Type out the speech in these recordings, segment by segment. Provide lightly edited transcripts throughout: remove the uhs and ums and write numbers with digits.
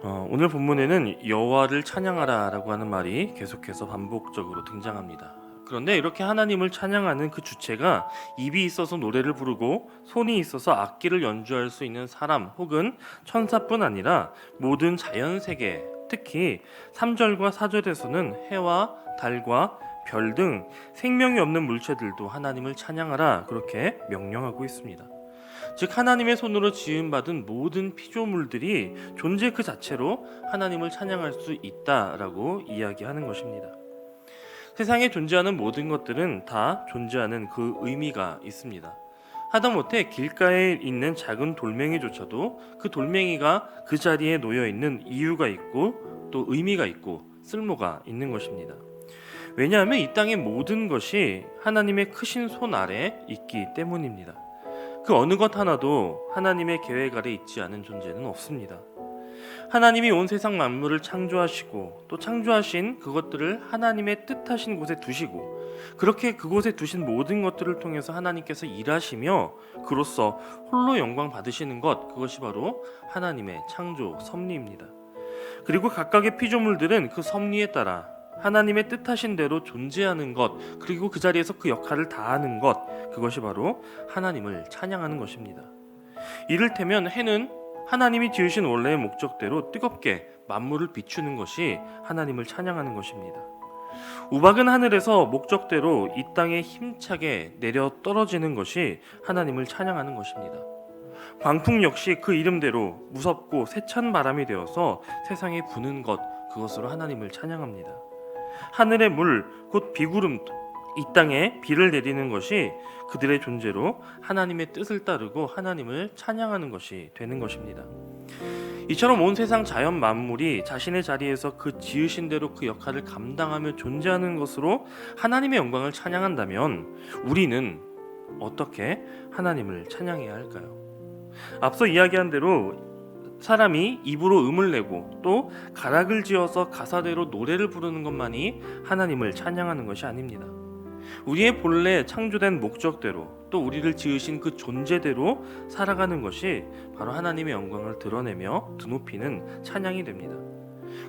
오늘 본문에는 여호와를 찬양하라라고 하는 말이 계속해서 반복적으로 등장합니다. 그런데 이렇게 하나님을 찬양하는 그 주체가 입이 있어서 노래를 부르고 손이 있어서 악기를 연주할 수 있는 사람 혹은 천사뿐 아니라 모든 자연 세계, 특히 3절과 4절에서는 해와 달과 별 등 생명이 없는 물체들도 하나님을 찬양하라 그렇게 명령하고 있습니다. 즉 하나님의 손으로 지음받은 모든 피조물들이 존재 그 자체로 하나님을 찬양할 수 있다라고 이야기하는 것입니다. 세상에 존재하는 모든 것들은 다 존재하는 그 의미가 있습니다. 하다못해 길가에 있는 작은 돌멩이조차도 그 돌멩이가 그 자리에 놓여 있는 이유가 있고 또 의미가 있고 쓸모가 있는 것입니다. 왜냐하면 이 땅의 모든 것이 하나님의 크신 손 아래 있기 때문입니다. 그 어느 것 하나도 하나님의 계획 아래 있지 않은 존재는 없습니다. 하나님이 온 세상 만물을 창조하시고 또 창조하신 그것들을 하나님의 뜻하신 곳에 두시고 그렇게 그곳에 두신 모든 것들을 통해서 하나님께서 일하시며 그로써 홀로 영광 받으시는 것, 그것이 바로 하나님의 창조 섭리입니다. 그리고 각각의 피조물들은 그 섭리에 따라 하나님의 뜻하신 대로 존재하는 것, 그리고 그 자리에서 그 역할을 다하는 것, 그것이 바로 하나님을 찬양하는 것입니다. 이를테면 해는 하나님이 지으신 원래의 목적대로 뜨겁게 만물을 비추는 것이 하나님을 찬양하는 것입니다. 우박은 하늘에서 목적대로 이 땅에 힘차게 내려 떨어지는 것이 하나님을 찬양하는 것입니다. 광풍 역시 그 이름대로 무섭고 세찬 바람이 되어서 세상에 부는 것, 그것으로 하나님을 찬양합니다. 하늘의 물, 곧 비구름, 이 땅에 비를 내리는 것이 그들의 존재로 하나님의 뜻을 따르고 하나님을 찬양하는 것이 되는 것입니다. 이처럼 온 세상 자연 만물이 자신의 자리에서 그 지으신 대로 그 역할을 감당하며 존재하는 것으로 하나님의 영광을 찬양한다면 우리는 어떻게 하나님을 찬양해야 할까요? 앞서 이야기한 대로 사람이 입으로 음을 내고 또 가락을 지어서 가사대로 노래를 부르는 것만이 하나님을 찬양하는 것이 아닙니다. 우리의 본래 창조된 목적대로 또 우리를 지으신 그 존재대로 살아가는 것이 바로 하나님의 영광을 드러내며 드높이는 찬양이 됩니다.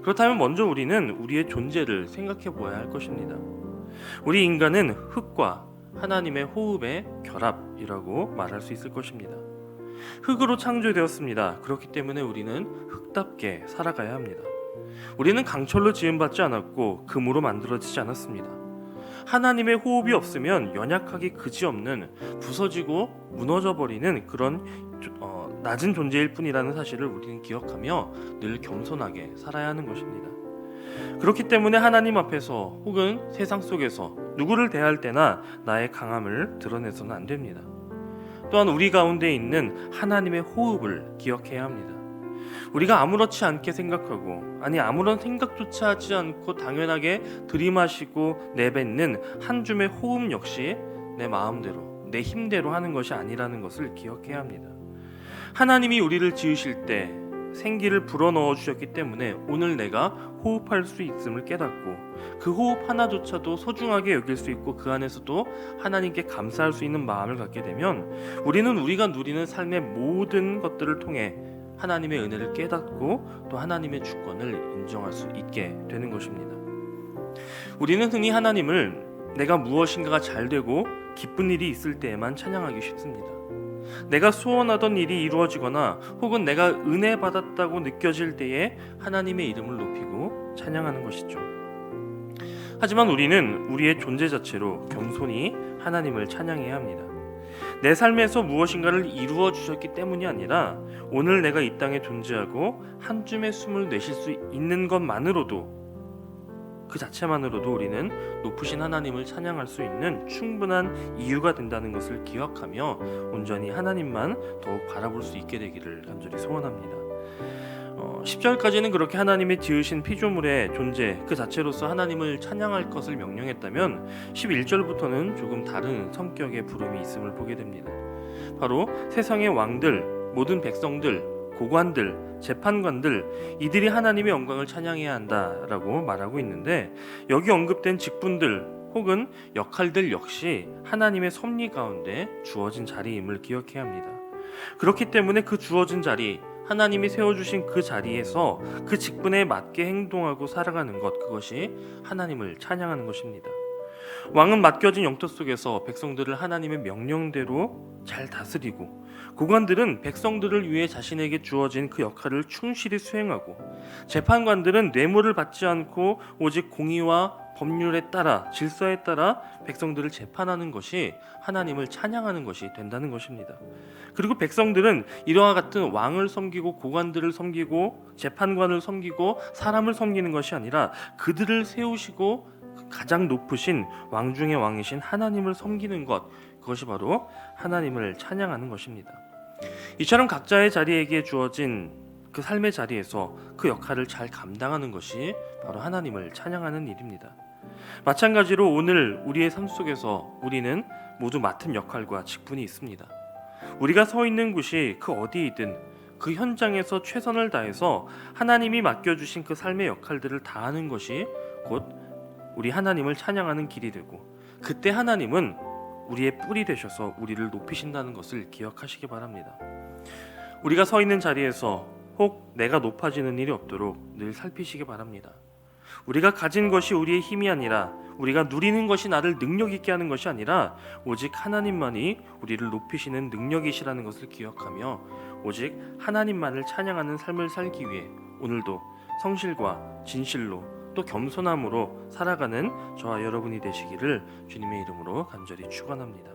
그렇다면 먼저 우리는 우리의 존재를 생각해 보아야 할 것입니다. 우리 인간은 흙과 하나님의 호흡의 결합이라고 말할 수 있을 것입니다. 흙으로 창조되었습니다. 그렇기 때문에 우리는 흙답게 살아가야 합니다. 우리는 강철로 지음받지 않았고 금으로 만들어지지 않았습니다. 하나님의 호흡이 없으면 연약하기 그지없는 부서지고 무너져버리는 그런 낮은 존재일 뿐이라는 사실을 우리는 기억하며 늘 겸손하게 살아야 하는 것입니다. 그렇기 때문에 하나님 앞에서 혹은 세상 속에서 누구를 대할 때나 나의 강함을 드러내서는 안 됩니다. 또한 우리 가운데 있는 하나님의 호흡을 기억해야 합니다. 우리가 아무렇지 않게 생각하고 아무런 생각조차 하지 않고 당연하게 들이마시고 내뱉는 한 줌의 호흡 역시 내 마음대로 내 힘대로 하는 것이 아니라는 것을 기억해야 합니다. 하나님이 우리를 지으실 때 생기를 불어넣어 주셨기 때문에 오늘 내가 호흡할 수 있음을 깨닫고 그 호흡 하나조차도 소중하게 여길 수 있고 그 안에서도 하나님께 감사할 수 있는 마음을 갖게 되면 우리는 우리가 누리는 삶의 모든 것들을 통해 하나님의 은혜를 깨닫고 또 하나님의 주권을 인정할 수 있게 되는 것입니다. 우리는 흔히 하나님을 내가 무엇인가가 잘 되고 기쁜 일이 있을 때에만 찬양하기 쉽습니다. 내가 소원하던 일이 이루어지거나 혹은 내가 은혜 받았다고 느껴질 때에 하나님의 이름을 높이고 찬양하는 것이죠. 하지만 우리는 우리의 존재 자체로 겸손히 하나님을 찬양해야 합니다. 내 삶에서 무엇인가를 이루어 주셨기 때문이 아니라 오늘 내가 이 땅에 존재하고 한 줌의 숨을 내쉴 수 있는 것만으로도 그 자체만으로도 우리는 높으신 하나님을 찬양할 수 있는 충분한 이유가 된다는 것을 기억하며 온전히 하나님만 더욱 바라볼 수 있게 되기를 간절히 소원합니다. 10절까지는 그렇게 하나님의 지으신 피조물의 존재 그 자체로서 하나님을 찬양할 것을 명령했다면 11절부터는 조금 다른 성격의 부름이 있음을 보게 됩니다. 바로 세상의 왕들, 모든 백성들, 고관들, 재판관들 이들이 하나님의 영광을 찬양해야 한다라고 말하고 있는데 여기 언급된 직분들 혹은 역할들 역시 하나님의 섭리 가운데 주어진 자리임을 기억해야 합니다. 그렇기 때문에 그 주어진 자리 하나님이 세워주신 그 자리에서 그 직분에 맞게 행동하고 살아가는 것, 그것이 하나님을 찬양하는 것입니다. 왕은 맡겨진 영토 속에서 백성들을 하나님의 명령대로 잘 다스리고, 고관들은 백성들을 위해 자신에게 주어진 그 역할을 충실히 수행하고, 재판관들은 뇌물을 받지 않고 오직 공의와 법률에 따라, 질서에 따라 백성들을 재판하는 것이 하나님을 찬양하는 것이 된다는 것입니다. 그리고 백성들은 이와 같은 왕을 섬기고 고관들을 섬기고 재판관을 섬기고 사람을 섬기는 것이 아니라 그들을 세우시고 가장 높으신 왕 중의 왕이신 하나님을 섬기는 것, 그것이 바로 하나님을 찬양하는 것입니다. 이처럼 각자의 자리에게 주어진 그 삶의 자리에서 그 역할을 잘 감당하는 것이 바로 하나님을 찬양하는 일입니다. 마찬가지로 오늘 우리의 삶 속에서 우리는 모두 맡은 역할과 직분이 있습니다. 우리가 서 있는 곳이 그 어디이든 그 현장에서 최선을 다해서 하나님이 맡겨주신 그 삶의 역할들을 다하는 것이 곧 우리 하나님을 찬양하는 길이 되고, 그때 하나님은 우리의 뿔이 되셔서 우리를 높이신다는 것을 기억하시기 바랍니다. 우리가 서 있는 자리에서 혹 내가 높아지는 일이 없도록 늘 살피시기 바랍니다. 우리가 가진 것이 우리의 힘이 아니라, 우리가 누리는 것이 나를 능력 있게 하는 것이 아니라 오직 하나님만이 우리를 높이시는 능력이시라는 것을 기억하며 오직 하나님만을 찬양하는 삶을 살기 위해 오늘도 성실과 진실로 또 겸손함으로 살아가는 저와 여러분이 되시기를 주님의 이름으로 간절히 축원합니다.